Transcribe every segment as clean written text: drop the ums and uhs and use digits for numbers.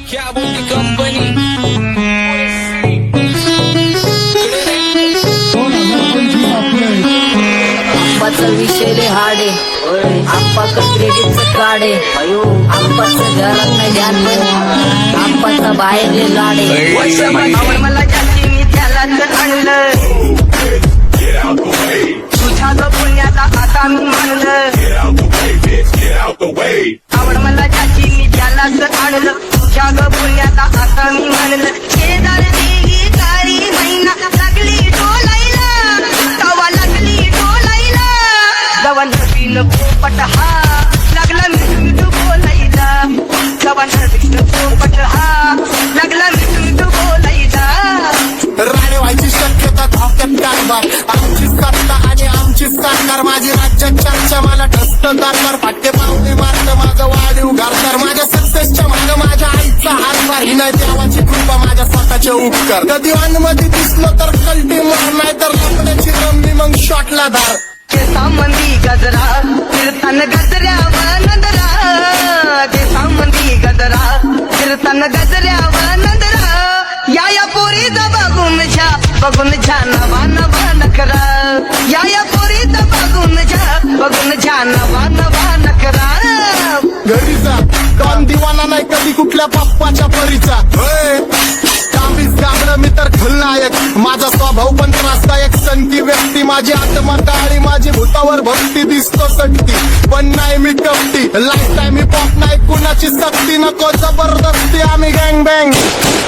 क्या बोलती कंपनी आप्पाचा विषय लय हार्ड आहे. आप्पाकडे क्रेडिटचं कार्ड आहे. आप्पाचं घरात नाही ध्यान पण आप्पाचा बाहेर लय लाड आहे. मला जाती मी त्याला तर आणलं तुझ्या ग पुण्याचा आता मी मानलं आवड मला जाती मी त्याला तर आणलं तुझ्या ग पुण्याचा आता मी मानलं शेजार देगी कारी महिना लागली डोलायला तवा लागली डोलायला जवा नवीन पोपट हा लागला मिठू बोलायला जवा नवीन पोपट हा लागला मिठू बोलायला राणे व्हायची शक्यता धोक्यात कारभार आमचीच सत्ता आणि आमचीच सरकार माझी राज्यात चर्चा मला ठसत कारभार फाटे पावले मारत माझं वाढीव घरदार माझ्या सक्सेसच्या मागं माझ्या आईचा हातभार ही नाही देवाची कृपा माझ्या स्वतःचे उपकार कधी मध्ये दिसलो तर कल्टी मार नाही तर लपण्याची रमणी मग शॉटला धार देशामंदी गजरा फिरताना गजऱ्यावर नजरा देशामंदी गजरा फिरताना गजऱ्यावर नजरा या पोरीचा बघून झा नवा नवा नकरा या पोरीचा बघून झा नवा नवा नकरा घरीचा डॉन दिवाना नाही कधी कुठल्या पप्पाच्या परीचा कामीच गाबड मी तर खलनायक माझा स्वभाव पण त्रासदायक सनकी व्यक्ती माझी आत्मा काळी माझी भूतावर भक्ती दिसतो सटती पण नाही मी कपटी लाईफ टाईम मी पॉप नाही कुणाची सक्ती नको जबरदस्ती आम्ही गँग बँग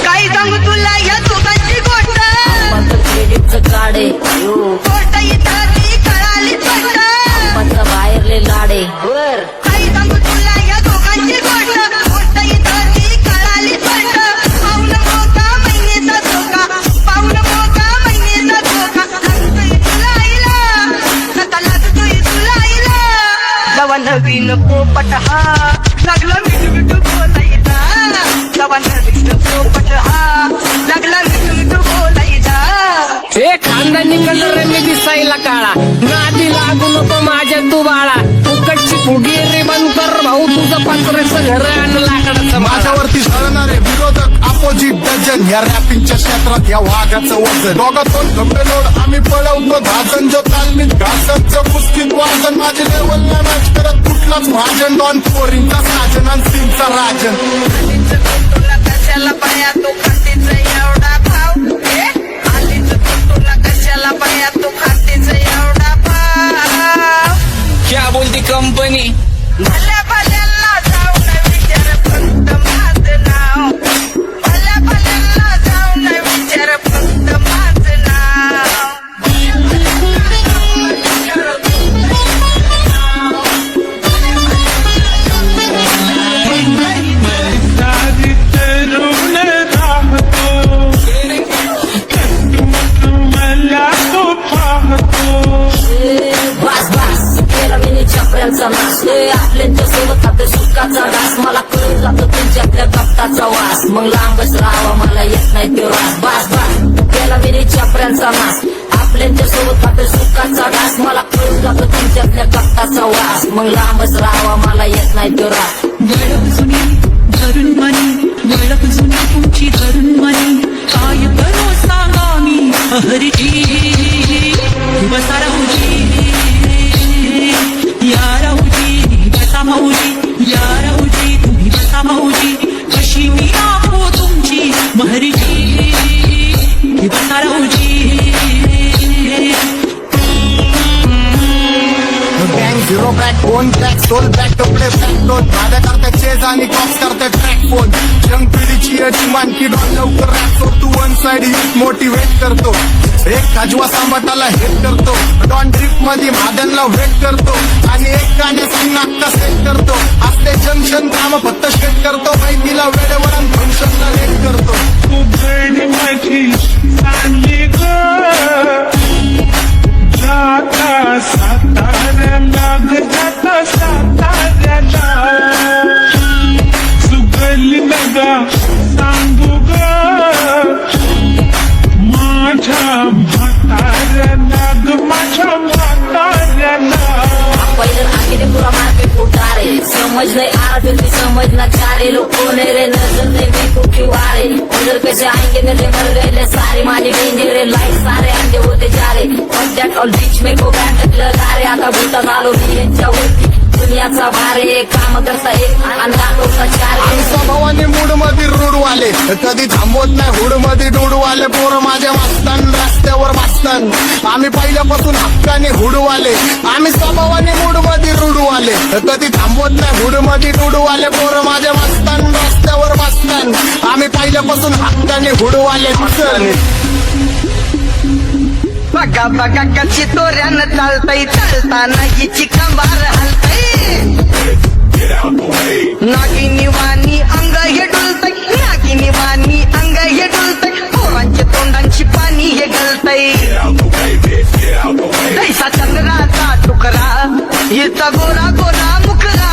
काही सांगू तुला या दोघांची गोष्ट आप्पाचं क्रेडिटचं कार्ड आहे. गोष्ट इथं ती कळाली स्पष्ट आप्पाचा बाहेर लय लाड आहे. काही सांगू तुला या दोघांची गोष्ट गोष्ट इथं ती कळाली स्पष्ट पाऊन मोका महिनेचा धोका पाऊन मोका महिनेचा धोका लागतोय तुला आईला नका लागतोय तुला आईला जवा नवीन पोपट हा लागला मिठू मिठू बोलायचा जवा नवीन पोपट हा लागला मिठू मिठू बोलायचा हे खानदानी कलर मी दिसायला काळा नादी लागू नको माझ्या तू बाळा उकडची फुगी रे बंद कर भाऊ तुझं पत्राचं घर आणि लाकडाचं माझा माझ्यावरती झळणारे विरोधक अपोजिट डझन या रॅपिंगच्या क्षेत्रात या वाघाचं वजन दोघातून गंभीर लोड आम्ही पळवतो धाजन जो तालमीत घासांचं कुस्तीत वाजन माझे लेवल नाही मॅच करत कुठलाच भाजन डॉन पोरींचा साजन आणि सीनचा राजन तुला कशाला पाया तू खातीचा एवढा भाव आलीच तुला कशाला पाया तू खातीचा एवढा भाव क्या बोलती कंपनी भल्या भल्यांना जाऊन विचार फक्त माझं नाव भल्या भल्यांना जाऊन विचार फक्त माझं नाव सारी तरुण राहतो मला तो पाहतो बास बास केला मी चपऱ्यांचा नाश आपल्यांच्या सोबत आपल्या सुखाचा डास मला कळून जातो तुमच्या आपल्या गप्ताचा वास मग लांबच राहावा मला येत नाही तो रास बास बास केला मी चपऱ्यांचा नाश आपल्यांच्या सोबत आपल्या सुखाचा डास मला कळून जातो तुमच्या आपल्या गप्ताचा वास मग लांबच राहावा मला येत नाही तो रास वळप जुनी धरून मनी वळप जुनी तुमची धरून मनी काय करू सांगा मी हरजी बसा राहूजी या राहूजी बसा भाऊजी या राहूजी तुम्ही बसा भाऊजी कशी मी राहू तुमची महरजी बसा राहूजी गँग झिरो बॅक फोन ट्रॅक सोल बॅक टू प्ले बॅक दोन माझ्या करता चेज आणि कॉक्स करते ट्रॅक फोन जंग पिढीची याची मानकी डॉन लवकर रॅप तू वन साइड युथ मोटिवेट करतो एक काजवा सांबाटाला हेट करतो डॉन ड्रिप मध्ये महादनला वेट करतो आणि एक गाण्याची नाक्का सेट करतो असले जंक्शन काम फक्त शेट करतो माहितीला वेळेवर आणि फंक्शनला लेट करतो उघड माझी चालली ग जाता साताऱ्याला ग जाता साताऱ्याला सुगली नगा सांगू ग माझ्या म्हाताऱ्याला ग माझ्या म्हाताऱ्याला पहिलं आखिरी पुरा मार्केट उतारे समज नाही आठ समज ना चारे लोक रे नजर नाही जिन्हें दे मर गए सारे माझे डेंजर लाईफ सारे अंडे होते जारे कॉन्टॅक्ट ऑल बीच में को बॅट लारे आता भूता झालो मी यांच्यावरती दुनियाचा भारे काम करता एक आणि दाखवता चार आणि स्वभावाने मूड मध्ये रूडवाले कधी थांबवत नाही हुड मध्ये डुडवाले पोरं माझ्या मस्तान रस्त्यावर मस्तान आम्ही पहिल्यापासून हक्काने हुडवाले आम्ही स्वभावाने मूड मध्ये रूडवाले कधी थांबवत नाही हुड मध्ये डुडवाले पोरं माझ्या मस्तान रस्त्यावर मस्तान आम्ही पहिल्यापासून हक्काने हुडवाले बघा बघा कशी तोऱ्यानं चालतय चालताना हिची कंबार हलतय नागिनी वाणी अंग हे डुलतय नागिनी वाणी अंग हे डुलतय पोरांच्या तोंडांची पाणी हे गलतय दैसा चंद्राचा तुकडा हिचा गोरा गोरा मुखरा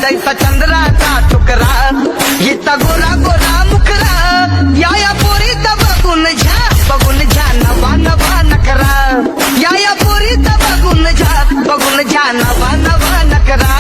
दैसा चंद्राचा तुकडा हिचा गोरा गोरा मुखरा या पोरीचा बघून झा नवा नवा नकरा या पोरीचा बघून झा नवा नकरा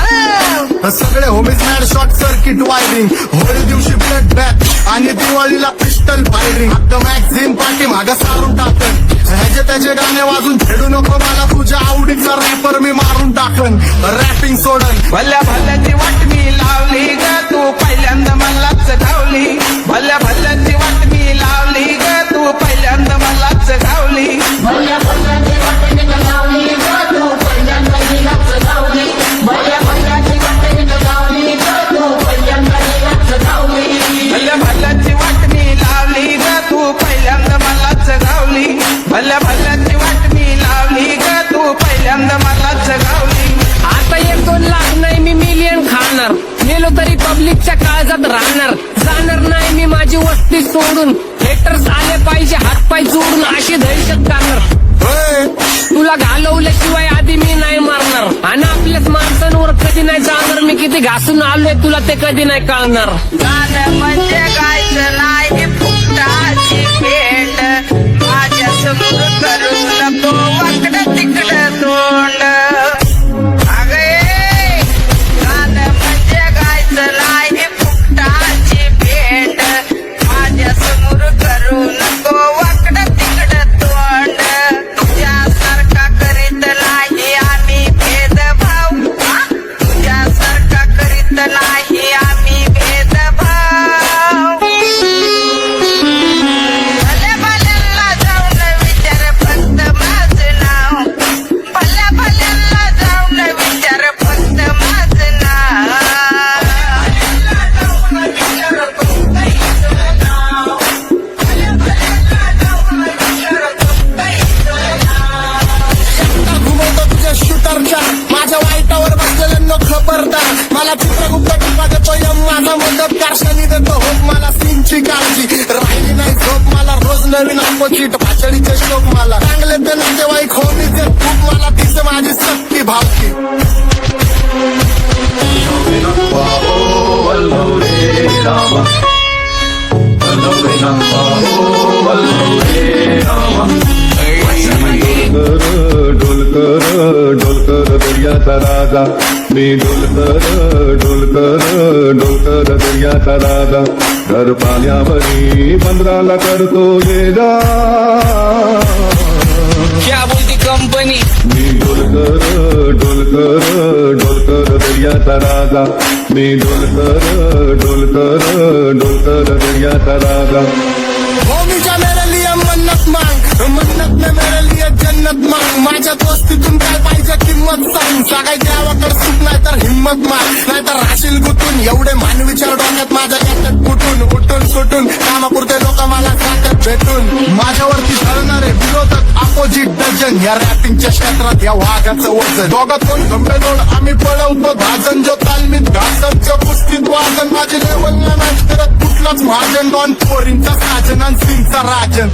सगळे homies mad short circuit wiring Holi दिवशी ब्लड बॅथ आणि दिवाळीला पिस्टल फायरिंग आता मॅगझिन पाठी मागं सारून टाकन ह्याचे त्याचे गाणे वाजून खेळू नको मला तुझ्या आवडीचा रॅपर मी मारून टाकन रॅपिंग सोडन भल्या भल्याची वाट मी लावली ग तू पहिल्यांदा मलाच गावली भल्या भल्याची वाट मी लावली ग तू पहिल्यांदा मलाच गावली भल्या भल्याची वाटेने गावली ग तू पहिल्यांदा हिलाच गावली भल्या भल्याची वाटेने गावली ग तू पहिल्यांदा हिलाच गावली भल्या भल्याची वाट मी लावली ग तू पहिल्यांदा मलाच गावली भल्या भल्याची वाट मी लावली ग तू पहिल्यांदा मलाच गावली आता 1-2 लाख नाही मी मिलियन खाणार मेलो तरी पब्लिकच्या काळजात राहणार जाणार नाही मी माझी वस्ती सोडून हेटर्स आले पाहिजे हातपाय जोडून अशी दहशत करणार तुला घालवल्याशिवाय आधी मी नाही मारणार आणि आपल्याच माणसांवर कधी नाही जाणार मी किती घासून आलोय तुला ते कधी नाही कळणार गाणं म्हणजे गायचं नाही फुकटाची भेट माझ्या समोर करून नको वाकडं तिकडं तोंड अगे गाणं म्हणजे गायचं नाही फुकटाची भेट माझ्या समोर करू नको वाकडं तिकडं तोंड तुझ्यासारखा करीत नाही आम्ही भेदभाव तुझ्यासारखा करीत नाही आम्ही भेदभाव भल्या भल्यांना जाऊन विचार फक्त माझं नाव भल्या भल्यांना जाऊन विचार फक्त माझं नाव घुमवतो तुझ्या शूटरच्या माझ्या वाईटावर बसलेल्यांनो खबरदार मला चित्रगुप्त टिपा देतो यम माझा मदतगार शनी देतो होप मला सीनची काळजी राहिली नाही झोप मला रोज नवीन अपोजिट भाषणीचे शोक मला चांगले ते नातेवाईक होमीचे खूप मला तिचं माझी सक्ती भावकी डोलकर दर्याचा राजा मी डोलकर दर्याचा राजा घर पाण्यावरी बंदराला करतो ये जा क्या बोलती कंपनी मी डोलकर दर्याचा राजा मी डोलकर दर्याचा राजा होमीच्या मेरे लिए मन्नत में मेरे लिए जन्नत मांग माझ्या दोस्तीतून काय पाहिजे किंमत सांग सगळ्या देवाकडे सुख नाही तर हिंमत माग नाहीतर राशील गुतून एवढे मानविचार डोक्यात माझ्या याच्यात उठून सुटून कामापुरते लोक मला सांगतात भेटून माझ्यावरती ठरणारे विरोधक अपोजिट डझन या रॅपिंगच्या क्षेत्रात या वाघाचं वजन दोघात कोण गंभीर जोड आम्ही पळवतो भाजन जो तालमीत घासनच्या कुस्तीत वाजन माझी लेवल मॅच करत कुठलाच महाजन डॉन पोरींचा साजन आणि सिंगचा राजन